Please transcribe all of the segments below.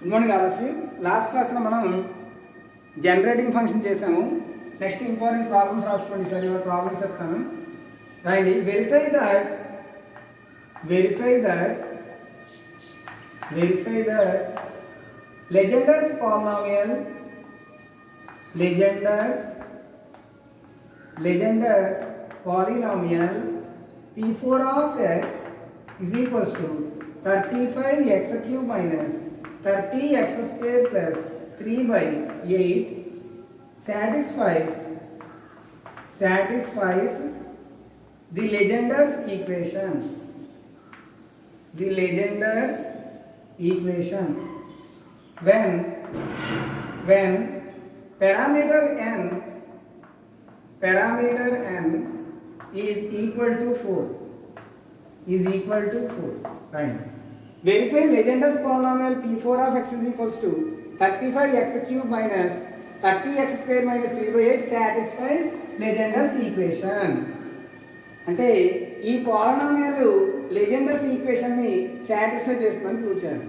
Good morning all of you. Last క్లాస్లో మనం generating function చేసాము. నెక్స్ట్ ఇంపార్టెంట్ ప్రాబ్లమ్స్ రాసుకోండి. సార్ ఇవాళ ప్రాబ్లమ్స్ చెప్తాను, రాయండి. Verify that Legenders polynomial p4 of x is equals to 35x cube minus 30x square plus 3 by 8 satisfies the Legenders equation. When parameter n is equal to 4. Right. Verify Legenders polynomial p4 of x is equals to 35x cube minus 30x square minus 3 by 8 satisfies Legenders equation. అంటే ఈ polynomial లెజెండర్స్ equation ని satisfy చేస్తుందని prove చేయాలి.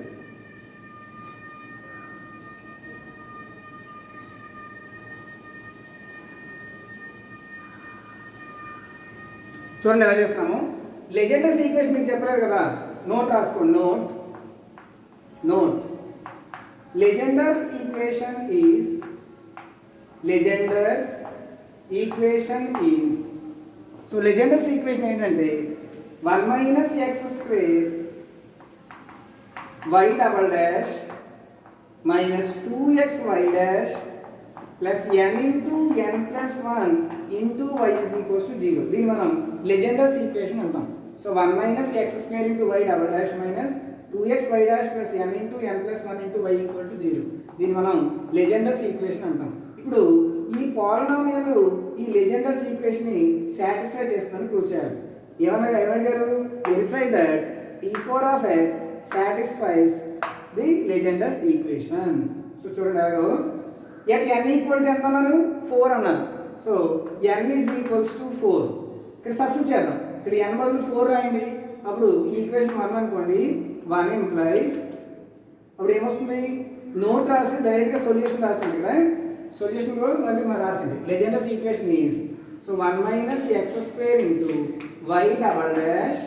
చూడండి ఎలా చేస్తున్నాము. లెజెండర్స్ equation మీకు చెప్పలేదు కదా, నోట్ రాసుకోండి. Note లెజెండర్స్ equation is so లెజెండర్స్ equation ఏంటంటే 1 minus x square y double dash minus 2xy dash plus n into n plus 1 into y is equals to 0. దీన్ని మనం లెజెండర్స్ ఈక్వేషన్ అంటాం. So 1 minus x square into y double dash minus 2xy dash plus n into n plus 1 into y equal to 0. దీన్ని మనం లెజెండర్స్ equation అంటాం. ఇప్పుడు ఈ polynomial ఈ లెజెండర్స్ equation ని సాటిస్ఫై చేస్తుందని ప్రూవ్ చేయాలి. ఏమంటారు? Verify that p4 of x satisfies the Legenders equation. So చూడండి ఎలాగో ఎట్ n ఈక్వల్ టు ఎంత అన్నారు? 4 అన్నారు. So n is equals to 4. ఇక్కడ సబ్స్టిట్యూట్ చేద్దాం. ఇక్కడ n బదులు 4 రాయండి. అప్పుడు ఈ ఈక్వేషన్ 1 అనుకోండి. 1 implies అప్పుడు ఏమొస్తుంది? నోట్ రాసి డైరెక్ట్గా సొల్యూషన్ రాస్తాను. ఇక్కడ సొల్యూషన్ కూడా మళ్ళీ మనం రాసింది. లెజెండర్స్ equation is so 1 minus x square into y double dash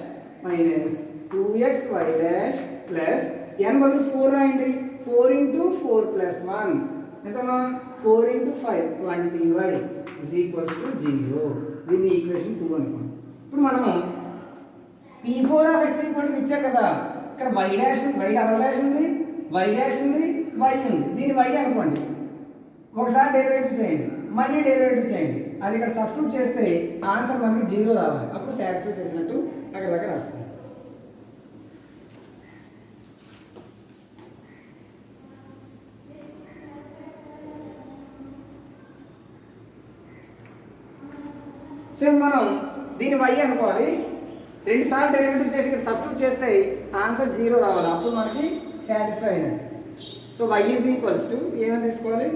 minus 2xy dash plus n బదులు 4 రాయండి. 4 into 4 plus 1 ఎంతమా? 4 into 5 20y is equals to 0. దీన్ని ఈక్వేషన్ 2 అనుకోండి. ఇప్పుడు మనము p4 of x equal to ఇచ్చా కదా, ఇక్కడ y dash y double dash ఉంది, y డాష్ ఉంది, y ఉంది. దీన్ని y అనుకోండి. ఒకసారి డెరివేటివ్ చేయండి, మళ్ళీ డెరివేటివ్ చేయండి. అది ఇక్కడ సబ్స్టిట్యూట్ చేస్తే ఆన్సర్ మనకి 0 రావాలి. అప్పుడు సాటిస్ఫై చేసినట్టు అక్కడ దాకా రాసుకోండి. సో మనం దీన్ని y అనుకోవాలి. 2 సార్లు డెరివేటివ్ చేసి ఇక్కడ సబ్స్టిట్యూట్ చేస్తే ఆన్సర్ 0 రావాలి. అప్పుడు మనకి సాటిస్ఫై అయినట్టు. So y is equals to ఏమని తీసుకోవాలి?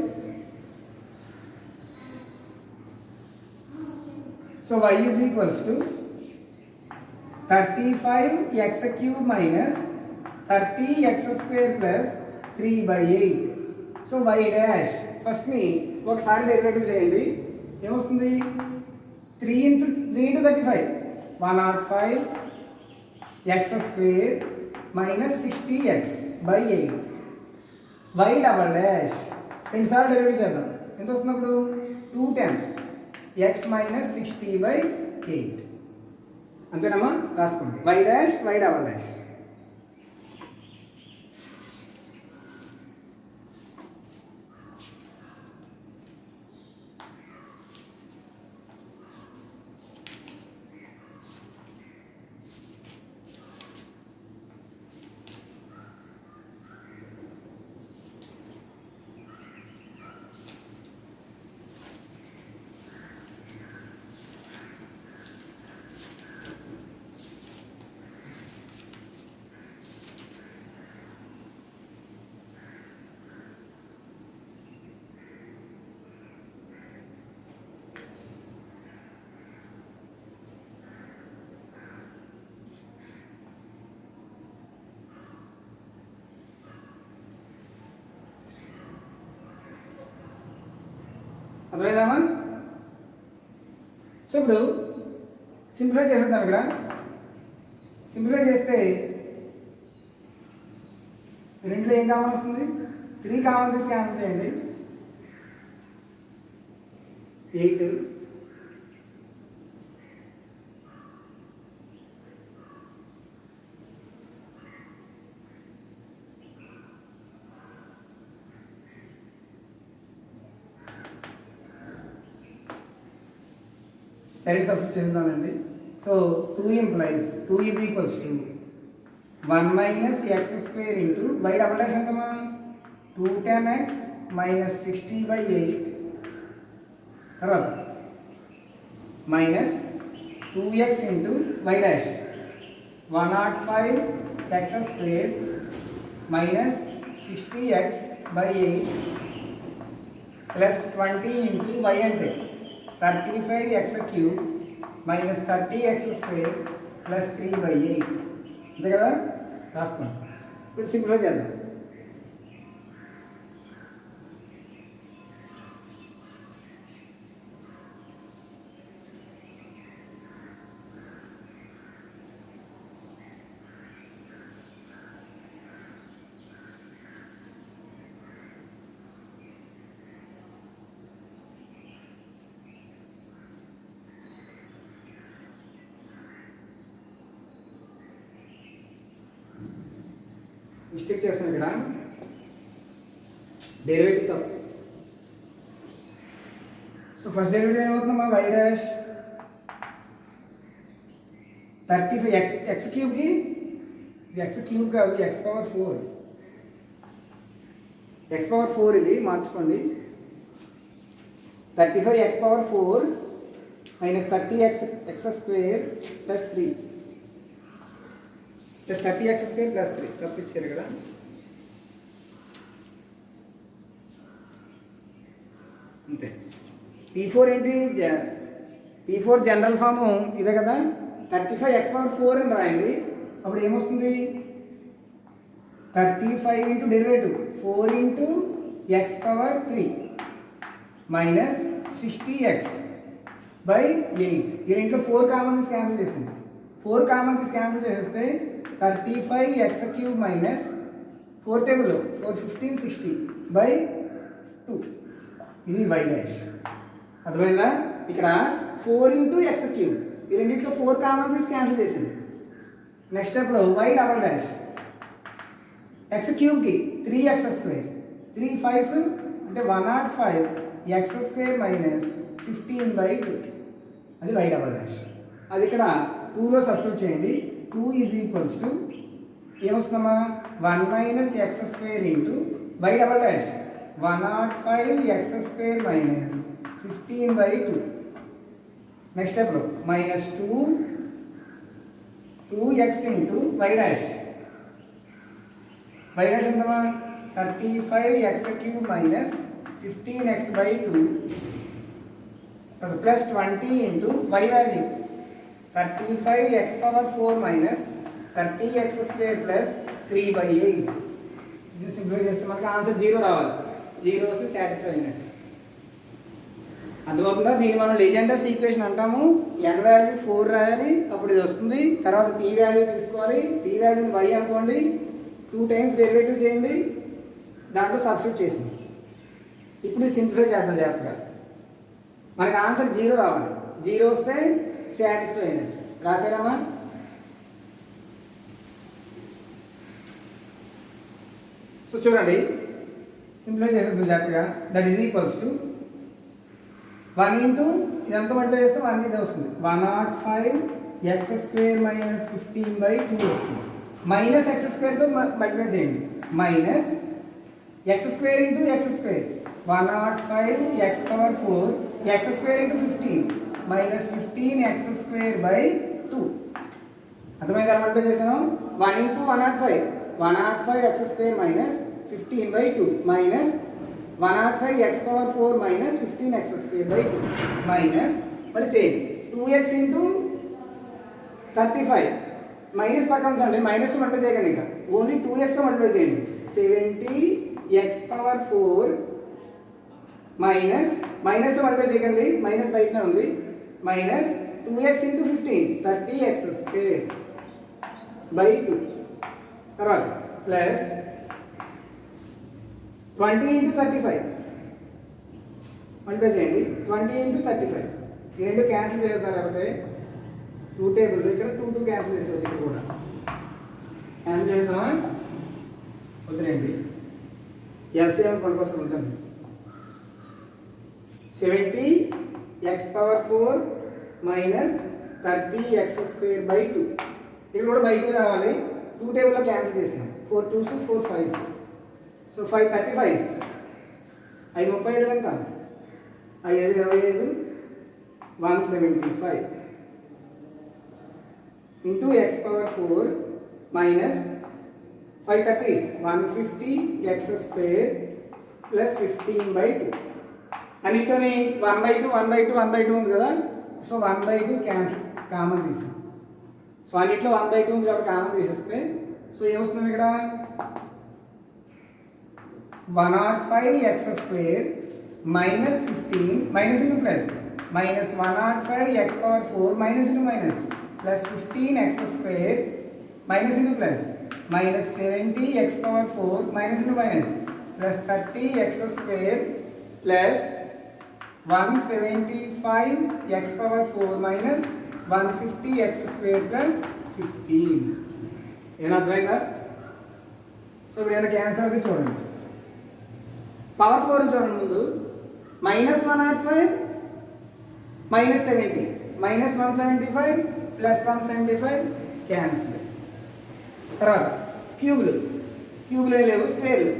So y is equals to 35x cube minus 30x square plus 3 by 8. So y dash ఫస్ట్ని ఒకసారి డెరివేటివ్ చేయండి. ఏమొస్తుంది? 3 into 35 105 x square minus 60x by 8 y double dash 2 సార్లు derivative చేద్దాం. ఎంత వస్తుంది అప్పుడు? 210 x minus 60 by 8. అంతేనమ్మా? రాసుకోండి. y dash y double dash. అర్థమైందమ్మా? సో ఇప్పుడు సింప్లిఫై చేసేద్దాం. ఇక్కడ సింప్లిఫై చేస్తే రెండులో ఏం కామన్ వస్తుంది? 3 కామన్ తీసి క్యాన్సిల్ చేయండి. 8 డైరెక్ట్ సబ్స్టిట్యూట్ చేద్దామండి. So 2 implies 2 is equals to 1 minus x square into y double dash ఎంతమా 2 tan x minus 60/8 తర్వాత minus 2x into y dash 105 x square minus 60x/8 plus 20 into y అంటే 35x cube minus 30x square plus 3/8 అంతే కదా? రాసుకోండి. ఇప్పుడు simplify చేద్దాం. Mistake చేస్తున్నాం ఇక్కడ, derivative తప్పు. సో ఫస్ట్ డెరివేటివ్ ఏమవుతుందమ్మా y డాష్ 35 x క్యూబ్కి ఇది x క్యూబ్ కాదు x పవర్ 4 ఇది మార్చుకోండి. 35x power 4 minus 30x square plus 3 plus 30x square plus 3 తప్పించారు కదా. అంతే. P4 ఏంటి? P4 జనరల్ ఫాము ఇదే కదా. 35x పవర్ 4 అని రాయండి. అప్పుడు ఏమొస్తుంది? 35 into derivative 4 into x power 3 minus 60x/8. ఈ రెంట్లో 4 కామన్ తీసి క్యాన్సిల్ చేసింది. 4 కామన్ తీసి క్యాన్సిల్ చేసేస్తే 35x క్యూబ్ మైనస్ 4 టేబుల్ 4 15 60/2 ఇది y డాష్. అర్థమైందా? ఇక్కడ 4 ఇంటూ x క్యూబ్ ఈ రెండింటిలో 4 కామన్ తీసి క్యాన్సిల్ చేసింది. నెక్స్ట్ స్టెప్లో y double dash x క్యూబ్కి 3x square 3 5s అంటే 105x స్క్వేర్ మైనస్ 15/2 అది y డబల్ డాష్. అది ఇక్కడ 2లో సబ్స్టిట్యూట్ చేయండి. 2 ఈజ్ ఈక్వల్స్ టు ఏమొస్తుందమ్మా 1 minus x square into y double dash 105x square minus 15/2. Next స్టెప్లో minus 2x into y dash ఎంతమా 35x cube minus 15x/2 plus 20 into y value 35x power 4 minus 30x square plus 3/8. ఇది simplify చేస్తే మనకి answer 0 రావాలి. 0 వస్తే satisfy అయినట్టు. అర్థమవుతుందా? దీన్ని మనం లెజెండర్స్ ఈక్వేషన్ అంటాము. n వాల్యూ 4 రాయాలి, అప్పుడు ఇది వస్తుంది. తర్వాత p వాల్యూ తీసుకోవాలి. p వాల్యూని y అనుకోండి, 2 టైమ్స్ డెరివేటివ్ చేయండి, దాంట్లో సబ్స్టిట్యూట్ చేసింది. ఇప్పుడు సింప్లిఫై చేద్దాం జాగ్రత్తగా. మనకి ఆన్సర్ 0 రావాలి. 0 వస్తే సాటిస్ఫై అయినట్టు. రాసారమ్మా? సో చూడండి, సింప్లిఫై చేసేద్దాం జాగ్రత్తగా. That is equals to 1 into ఇదంతా మల్టిప్లై చేస్తే 1 మీద వస్తుంది. 105x స్క్వేర్ మైనస్ 15/2 వస్తుంది. మైనస్ x స్క్వేర్తో మల్టిప్లై చేయండి. Minus x square into x square 105x power 4 x square into 15 minus 15x square. అర్థమైందా? మల్టిప్లై చేసాను. 1 into 105x square minus 15/2 minus 105x power 4 minus 15x square minus మరి same 2x into 35 minus పక్కన ఉంచండి. Minus multiply చేయకండి, ఇంకా only 2xతో multiply చేయండి. 70x power 4 minus minus తో multiply చేయకండి, మైనస్ బయటనే ఉంది. Minus 2x into 15 30x square by 2 తర్వాత ప్లస్ 20 ఇంటూ 35 మల్టిప్లై చేయండి. 20 ఇంటూ 35 ఈ రెండు క్యాన్సిల్ చేస్తారు లేకపోతే 2 టేబుల్ ఇక్కడ 2 2 క్యాన్సిల్ చేసేవచ్చు. ఇక్కడ కూడా క్యాన్సిల్ చేద్దామా వదిలేండి. ఎల్సిఎం పనికొస్తుంది ఉంచండి. 70x⁴ minus 30x square by 2 ఇక్కడ కూడా బై 2 రావాలి. 2 టేబుల్లో క్యాన్సిల్ చేసాం. 4 2s 4 5s సో 5 35s 5 35 ఎంత 5 25 175 into x⁴ minus 5 30s 150x square plus 15 by 2 అన్నిట్లోని 1/2 1/2 1/2 ఉంది కదా. సో 1/2 క్యాన్సిల్ కామన్ తీసాం. సో అన్నిట్లో 1/2 ఉంది కాబట్టి కామన్ తీసేస్తే సో ఏమొస్తుంది ఇక్కడ 105x square minus 15 minus into plus minus 105x⁴ minus into minus plus 15x square minus into plus minus 70x⁴ minus into minus plus 30x square plus 175x⁴ minus 150x square plus 15. ఏమైనా అర్థమైందా? So ఇప్పుడు ఏమైనా cancer అయితే చూడండి. Power 4 చూడండి. ముందు minus 105 minus 70 minus 175 plus 175 cancel. తర్వాత క్యూబ్లు లేవు, స్క్వేర్లు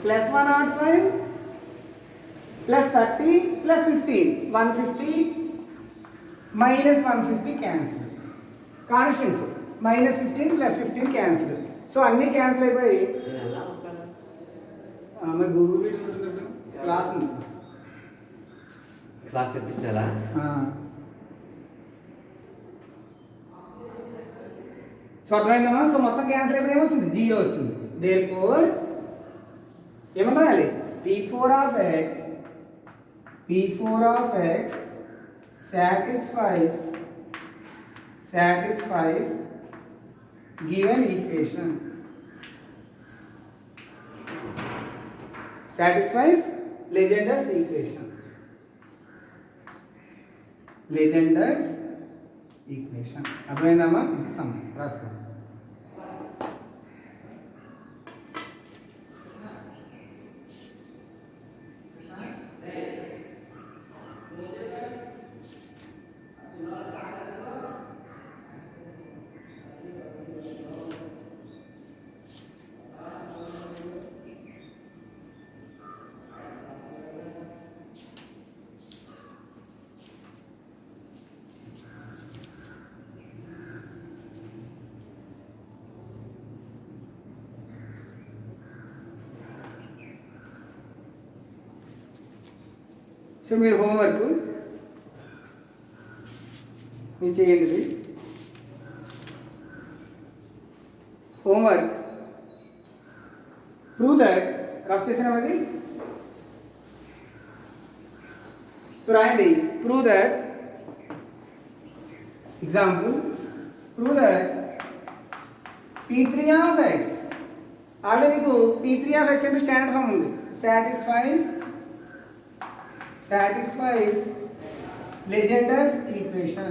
plus 105 plus 30 plus 15 150 minus 150 cancel. Constants minus 15 plus 15 cancel. So అన్నీ క్యాన్సిల్ అయిపోయి మరి గూగుల్ మీట్ క్లాస్ ఇప్పించాలా? సో అర్థమైందమ్మా. సో మొత్తం క్యాన్సిల్ అయిపోయి ఏమొచ్చింది 0 వచ్చింది. దేర్ఫోర్ ఏమంటా P4 of x satisfies given equation. Satisfies Legendre's equation. అర్థమైందమ్మా? ఇది సమ్ రాసుకోండి. సో మీరు హోంవర్క్ మీరు చేయండి. హోంవర్క్ ప్రూవ్ దట్ రఫ్ చేసినాం అది. సో రాయండి prove that example prove that P3 of x already మీకు P3 of x అంటే స్టాండర్డ్ ఫామ్ ఉంది. satisfies Legendre's equation.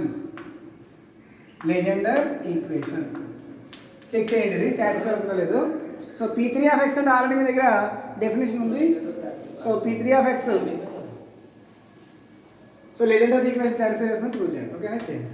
చెక్ చేయండి ఇది సాటిస్ఫై అవుతుందో లేదో. సో P3 of x అంటే ఆల్రెడీ మీ దగ్గర డెఫినేషన్ ఉంది. So P3 of x so Legendre's equation satisfy చేస్తున్నట్టు ప్రూవ్ చేయండి. ఓకేనా? చేయండి.